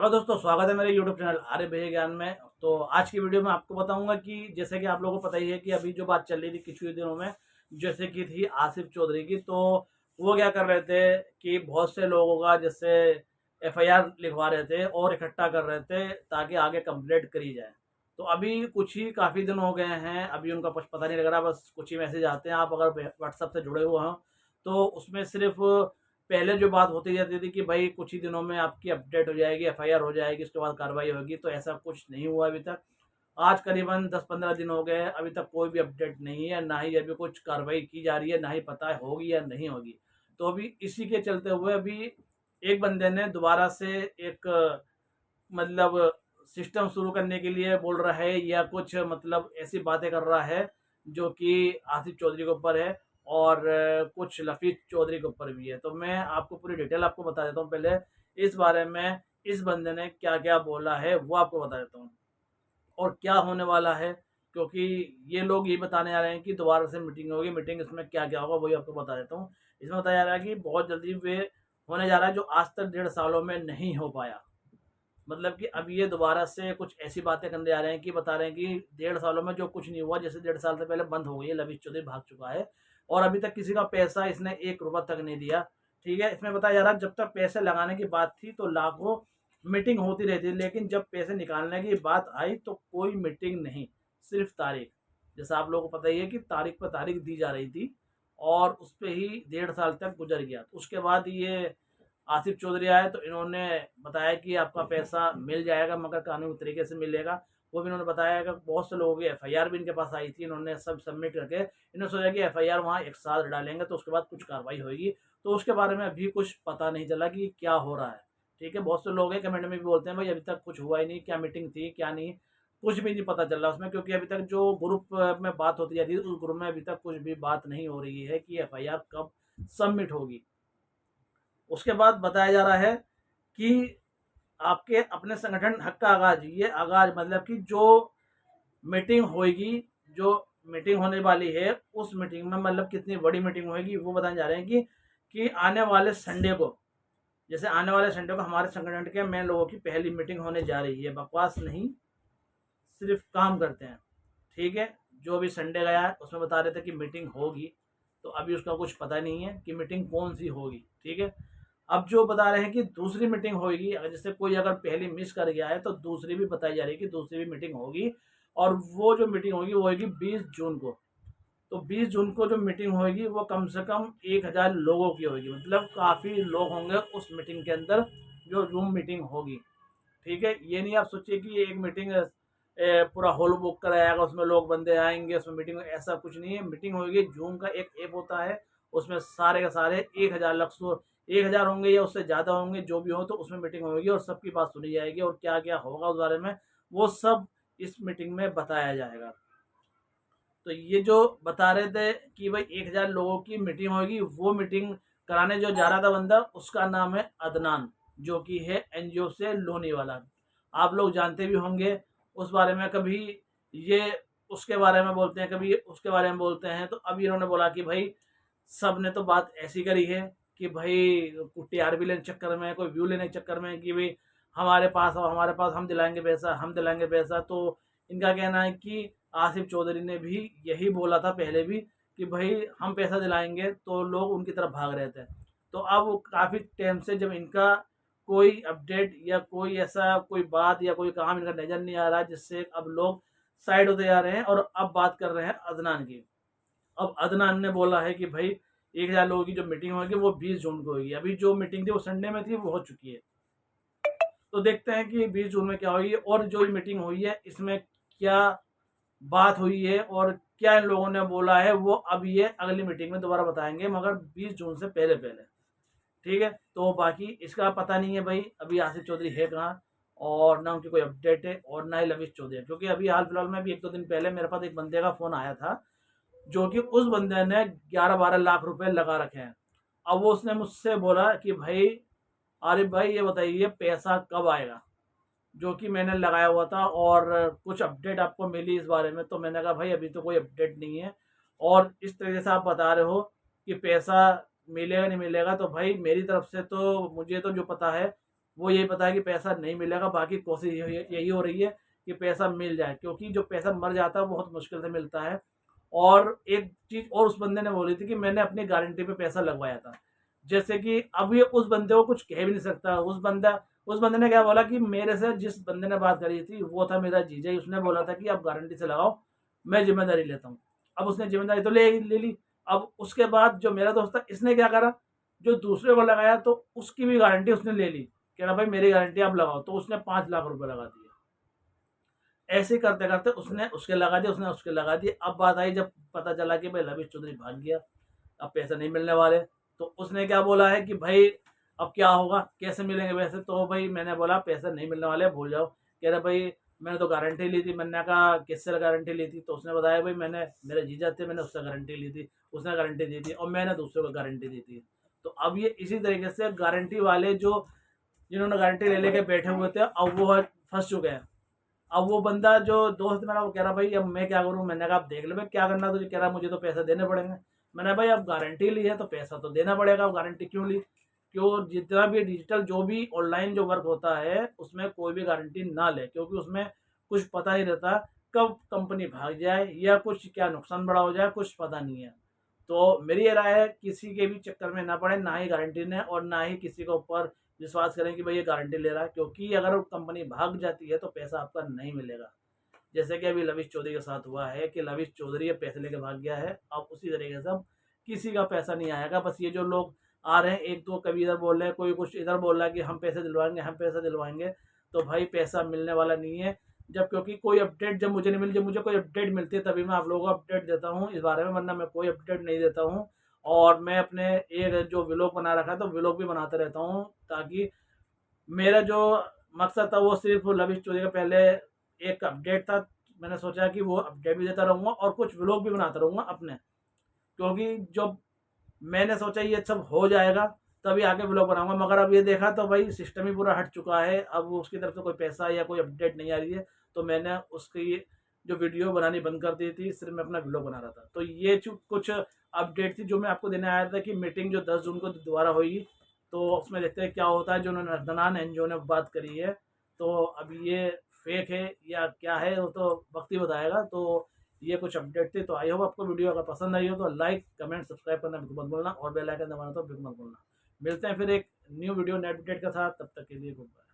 Hello दोस्तों, स्वागत है मेरे यूट्यूब चैनल आर्य भैया ज्ञान में। तो आज की वीडियो में आपको बताऊंगा कि जैसे कि आप लोगों को पता ही है कि अभी जो बात चल रही थी कुछ ही दिनों में, जैसे कि थी आसिफ चौधरी की। तो वो क्या कर रहे थे कि बहुत से लोगों का जैसे एफआईआर लिखवा रहे थे और इकट्ठा कर रहे थे ताकि आगे कंप्लेंट करी जाए। तो अभी कुछ ही काफ़ी दिन हो गए हैं, अभी उनका कुछ पता नहीं लग रहा, बस कुछ ही मैसेज आते हैं। आप अगर व्हाट्सएप से जुड़े हुए हो तो उसमें सिर्फ पहले जो बात होती जाती थी कि भाई कुछ ही दिनों में आपकी अपडेट हो जाएगी, एफआईआर हो जाएगी, उसके बाद कार्रवाई होगी, तो ऐसा कुछ नहीं हुआ अभी तक। आज करीबन 10-15 दिन हो गए, अभी तक कोई भी अपडेट नहीं है, ना ही अभी कुछ कार्रवाई की जा रही है, ना ही पता होगी या नहीं होगी। तो अभी इसी के चलते हुए अभी एक बंदे ने दोबारा से एक मतलब सिस्टम शुरू करने के लिए बोल रहा है या कुछ मतलब ऐसी बातें कर रहा है जो कि आसिफ चौधरी के ऊपर है और कुछ लफीज चौधरी के ऊपर भी है। तो मैं आपको पूरी डिटेल आपको बता देता हूँ पहले इस बारे में, इस बंदे ने क्या क्या बोला है वो आपको बता देता हूँ और क्या होने वाला है। क्योंकि ये लोग ये बताने आ रहे हैं कि दोबारा से मीटिंग होगी, मीटिंग इसमें क्या क्या होगा वही आपको बता देता हूँ। इसमें बताया जा रहा है कि बहुत जल्दी वे होने जा रहा है जो आज तक 1.5 सालों में नहीं हो पाया। मतलब कि अब ये दोबारा से कुछ ऐसी बातें करने आ रहे हैं कि बता रहे हैं कि 1.5 सालों में जो कुछ नहीं हुआ, जैसे 1.5 साल से पहले बंद हो गई है, लवीज चौधरी भाग चुका है और अभी तक किसी का पैसा इसने 1 रुपया तक नहीं दिया। ठीक है, इसमें बताया जा रहा है जब तक पैसे लगाने की बात थी तो लाखों मीटिंग होती रहती, लेकिन जब पैसे निकालने की बात आई तो कोई मीटिंग नहीं, सिर्फ तारीख। जैसा आप लोगों को पता ही है कि तारीख पर तारीख दी जा रही थी और उस पर ही 1.5 साल तक गुजर गया। तो उसके बाद ये आसिफ चौधरी आए तो इन्होंने बताया कि आपका पैसा मिल जाएगा मगर कानूनी तरीके से मिलेगा। वो भी इन्होंने बताया कि बहुत से लोगों की एफआईआर भी इनके पास आई थी, इन्होंने सब सबमिट करके इन्होंने सोचा कि एफआईआर वहाँ एक साथ डालेंगे तो उसके बाद कुछ कार्रवाई होगी। तो उसके बारे में अभी कुछ पता नहीं चला कि क्या हो रहा है। ठीक है, बहुत से लोग हैं कमेंट में भी बोलते हैं भाई अभी तक कुछ हुआ ही नहीं, क्या मीटिंग थी क्या नहीं, कुछ भी नहीं पता चल रहा उसमें। क्योंकि अभी तक जो ग्रुप में बात होती जाती है उस ग्रुप में अभी तक कुछ भी बात नहीं हो रही है कि एफआईआर कब सबमिट होगी। उसके बाद बताया जा रहा है कि आपके अपने संगठन हक का आगाज, ये आगाज मतलब कि जो मीटिंग होगी, जो मीटिंग होने वाली है उस मीटिंग में मतलब कितनी बड़ी मीटिंग होगी वो बताने जा रहे हैं कि आने वाले संडे को, जैसे आने वाले संडे को हमारे संगठन के मेन लोगों की पहली मीटिंग होने जा रही है। बकवास नहीं, सिर्फ काम करते हैं। ठीक है, जो भी संडे गया है उसमें बता रहे थे कि मीटिंग होगी, तो अभी उसका कुछ पता नहीं है कि मीटिंग कौन सी होगी। ठीक है, अब जो बता रहे हैं कि दूसरी मीटिंग होगी, अगर जैसे कोई अगर पहली मिस कर गया है तो दूसरी भी बताई जा रही है कि दूसरी भी मीटिंग होगी। और वो जो मीटिंग होगी वो होगी 20 जून को। तो 20 जून को जो मीटिंग होगी वो कम से कम 1,000 लोगों की होगी, मतलब काफ़ी लोग होंगे उस मीटिंग के अंदर, जो जूम मीटिंग होगी। ठीक है, ये नहीं आप सोचिए कि ये एक मीटिंग पूरा हॉल बुक कराएगा, उसमें लोग बंदे आएंगे उसमें मीटिंग, ऐसा कुछ नहीं है। मीटिंग होगी, जूम का एक ऐप होता है, उसमें सारे के सारे 1,000 लक्ष्य 1,000 होंगे या उससे ज़्यादा होंगे, जो भी हो तो उसमें मीटिंग होगी और सबकी बात सुनी जाएगी और क्या क्या होगा उस बारे में वो सब इस मीटिंग में बताया जाएगा। तो ये जो बता रहे थे कि भाई 1,000 लोगों की मीटिंग होगी, वो मीटिंग कराने जो जा रहा था बंदा उसका नाम है अदनान, जो कि है एनजीओ से लोनी वाला। आप लोग जानते भी होंगे उस बारे में, कभी ये उसके बारे में बोलते हैं कभी ये उसके बारे में बोलते हैं। तो अभी इन्होंने बोला कि भाई सब ने तो बात ऐसी करी है कि भाई टीआरपी लेने के चक्कर में, कोई व्यू लेने के चक्कर में कि भाई हमारे पास और हमारे पास, हम दिलाएंगे पैसा हम दिलाएंगे पैसा। तो इनका कहना है कि आसिफ चौधरी ने भी यही बोला था पहले भी कि भाई हम पैसा दिलाएंगे, तो लोग उनकी तरफ भाग रहे थे। तो अब काफ़ी टाइम से जब इनका कोई अपडेट या कोई ऐसा कोई बात या कोई काम इनका नज़र नहीं आ रहा, जिससे अब लोग साइड होते जा रहे हैं और अब बात कर रहे हैं अदनान की। अब अदनान ने बोला है कि भाई 1,000 लोगों की जो मीटिंग होगी वो 20 जून को होगी। अभी जो मीटिंग थी वो संडे में थी, वो हो चुकी है। तो देखते हैं कि 20 जून में क्या होगी और जो मीटिंग हुई है इसमें क्या बात हुई है और क्या इन लोगों ने बोला है, वो अब ये अगली मीटिंग में दोबारा बताएंगे, मगर 20 जून से पहले पहले। ठीक है, तो बाकी इसका पता नहीं है भाई अभी आसिफ चौधरी है कहाँ, और ना उनकी कोई अपडेट है और ना ही लवीश चौधरी है। क्योंकि अभी हाल फिलहाल में भी 1-2 दिन पहले मेरे पास एक बंदे का फ़ोन आया था, जो कि उस बंदे ने 11-12 लाख रुपए लगा रखे हैं। अब वो उसने मुझसे बोला कि भाई आरिफ भाई ये बताइए पैसा कब आएगा, जो कि मैंने लगाया हुआ था और कुछ अपडेट आपको मिली इस बारे में। तो मैंने कहा भाई अभी तो कोई अपडेट नहीं है और इस तरीके से आप बता रहे हो कि पैसा मिलेगा नहीं मिलेगा, तो भाई मेरी तरफ से तो मुझे तो जो पता है वो यही पता है कि पैसा नहीं मिलेगा, बाकी कोशिश यही हो रही है कि पैसा मिल जाए, क्योंकि जो पैसा मर जाता है वो बहुत मुश्किल से मिलता है। और एक चीज़ और उस बंदे ने बोली थी कि मैंने अपनी गारंटी पे पैसा लगवाया था। जैसे कि अब ये उस बंदे को कुछ कह भी नहीं सकता। उस बंदे ने क्या बोला कि मेरे से जिस बंदे ने बात करी थी वो था मेरा जीजा ही। उसने बोला था कि आप गारंटी से लगाओ, मैं जिम्मेदारी लेता हूँ। अब उसने जिम्मेदारी तो ले ली। अब उसके बाद जो मेरा दोस्त था इसने क्या करा, जो दूसरे को लगाया तो उसकी भी गारंटी उसने ले ली। कह रहा भाई मेरी गारंटी आप लगाओ, तो उसने 5 लाख रुपए लगा दिए। ऐसे करते करते उसने उसके लगा दिए, उसने उसके लगा दिए। अब बात आई जब पता चला कि भाई लविश चौधरी भाग गया, अब पैसे नहीं मिलने वाले, तो उसने क्या बोला है कि भाई अब क्या होगा, कैसे मिलेंगे पैसे। तो भाई मैंने बोला पैसे नहीं मिलने वाले, भूल जाओ। कह रहा भाई मैंने तो गारंटी ली थी। मैंने कहा किससे गारंटी ली थी, तो उसने बताया भाई मैंने, मेरे जीजा थे, मैंने उससे गारंटी ली थी, उसने गारंटी दी थी और मैंने दूसरे को गारंटी दी थी। तो अब ये इसी तरीके से गारंटी वाले जो जिन्होंने गारंटी ले लेके बैठे हुए थे अब वो फंस चुके हैं। अब वो बंदा जो दोस्त मेरा वो कह रहा भाई अब मैं क्या करूं। मैंने कहा आप देख ले भाई क्या करना तुझे। कह रहा मुझे तो पैसे देने पड़ेंगे। मैंने भाई अब गारंटी ली है तो पैसा तो देना पड़ेगा। अब गारंटी क्यों ली, क्यों जितना भी डिजिटल जो भी ऑनलाइन जो वर्क होता है उसमें कोई भी गारंटी ना ले, क्योंकि उसमें कुछ पता नहीं रहता कब कंपनी भाग जाए या कुछ क्या नुकसान बड़ा हो जाए, कुछ पता नहीं है। तो मेरी ये राय है किसी के भी चक्कर में ना पड़े, ना ही गारंटी ने और ना ही किसी के ऊपर विश्वास करें कि भाई ये गारंटी ले रहा है, क्योंकि अगर कंपनी भाग जाती है तो पैसा आपका नहीं मिलेगा। जैसे कि अभी लविश चौधरी के साथ हुआ है कि लविश चौधरी ये पैसे लेके भाग गया है। अब उसी तरीके से अब किसी का पैसा नहीं आएगा। बस ये जो लोग आ रहे हैं एक दो, कभी इधर बोल रहे हैं, कोई कुछ इधर बोल रहा है कि हम पैसे दिलवाएंगे, हम पैसा दिलवाएंगे, तो भाई पैसा मिलने वाला नहीं है। जब क्योंकि कोई अपडेट जब मुझे नहीं मिली, जब मुझे कोई अपडेट मिलती है तभी मैं आप लोगों को अपडेट देता हूँ इस बारे में, वरना मैं कोई अपडेट नहीं देता हूँ। और मैं अपने एक जो व्लॉग बना रखा है तो व्लॉग भी बनाते रहता हूँ, ताकि मेरा जो मकसद था वो सिर्फ लविश चौधरी का पहले एक अपडेट था। मैंने सोचा कि वो अपडेट भी देता रहूँगा और कुछ व्लॉग भी बनाता रहूँगा अपने, क्योंकि जब मैंने सोचा ये सब हो जाएगा तभी आगे व्लॉग बनाऊंगा। मगर अब ये देखा तो भाई सिस्टम ही पूरा हट चुका है। अब उसकी तरफ से कोई पैसा या कोई अपडेट नहीं आ रही है, तो मैंने उसकी जो वीडियो बनानी बंद कर दी थी, सिर्फ मैं अपना व्लॉग बना रहा था। तो ये कुछ अपडेट थी जो मैं आपको देने आया था कि मीटिंग जो 10 जून को दोबारा होगी, तो उसमें देखते हैं क्या होता है। जो उन्होंने नर्दनान एनजीओ ने बात करी है, तो अब ये फेक है या क्या है वो तो वक्त ही बताएगा। तो ये कुछ अपडेट थी। तो आई होप आपको वीडियो अगर पसंद आई हो तो लाइक कमेंट सब्सक्राइब करना बिल्कुल मत भूलना और बेल आइकन दबाना तो बिल्कुल मत भूलना। मिलते हैं फिर एक न्यू वीडियो नेट अपडेट के साथ, तब तक के लिए गुड बाय।